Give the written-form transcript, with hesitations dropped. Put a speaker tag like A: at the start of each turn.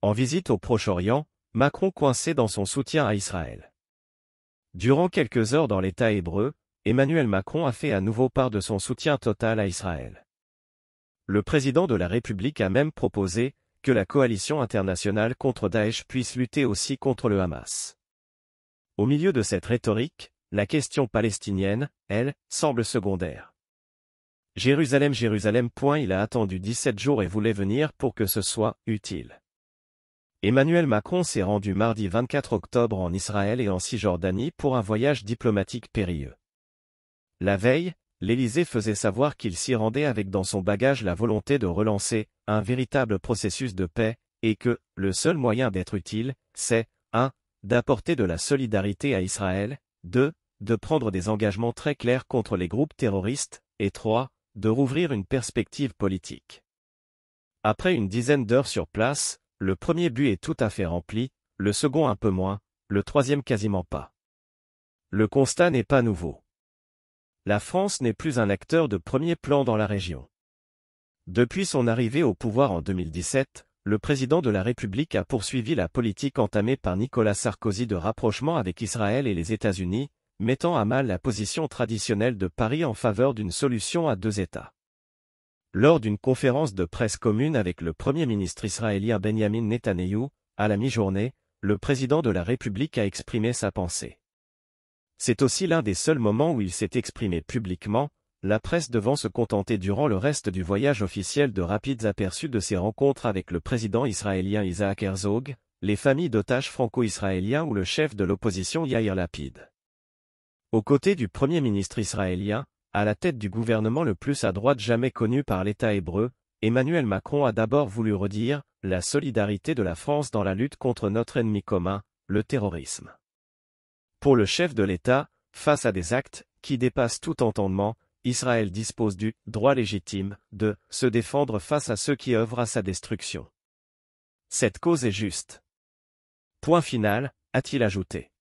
A: En visite au Proche-Orient, Macron coincé dans son soutien à Israël. Durant quelques heures dans l'État hébreu, Emmanuel Macron a fait à nouveau part de son soutien total à Israël. Le président de la République a même proposé que la coalition internationale contre Daesh puisse lutter aussi contre le Hamas. Au milieu de cette rhétorique, la question palestinienne, elle, semble secondaire. Jérusalem, Jérusalem. Il a attendu 17 jours et voulait venir pour que ce soit utile. Emmanuel Macron s'est rendu mardi 24 octobre en Israël et en Cisjordanie pour un voyage diplomatique périlleux. La veille, l'Élysée faisait savoir qu'il s'y rendait avec dans son bagage la volonté de relancer un véritable processus de paix, et que le seul moyen d'être utile, c'est 1. D'apporter de la solidarité à Israël, 2. De prendre des engagements très clairs contre les groupes terroristes, et 3. De rouvrir une perspective politique. Après une dizaine d'heures sur place, le premier but est tout à fait rempli, le second un peu moins, le troisième quasiment pas. Le constat n'est pas nouveau. La France n'est plus un acteur de premier plan dans la région. Depuis son arrivée au pouvoir en 2017, le président de la République a poursuivi la politique entamée par Nicolas Sarkozy de rapprochement avec Israël et les États-Unis, mettant à mal la position traditionnelle de Paris en faveur d'une solution à deux États. Lors d'une conférence de presse commune avec le Premier ministre israélien Benjamin Netanyahou, à la mi-journée, le président de la République a exprimé sa pensée. C'est aussi l'un des seuls moments où il s'est exprimé publiquement, la presse devant se contenter durant le reste du voyage officiel de rapides aperçus de ses rencontres avec le président israélien Isaac Herzog, les familles d'otages franco-israéliens ou le chef de l'opposition Yair Lapid. Aux côtés du Premier ministre israélien, à la tête du gouvernement le plus à droite jamais connu par l'État hébreu, Emmanuel Macron a d'abord voulu redire la solidarité de la France dans la lutte contre notre ennemi commun, le terrorisme. Pour le chef de l'État, face à des actes qui dépassent tout entendement, Israël dispose du droit légitime de se défendre face à ceux qui œuvrent à sa destruction. Cette cause est juste. Point final, a-t-il ajouté.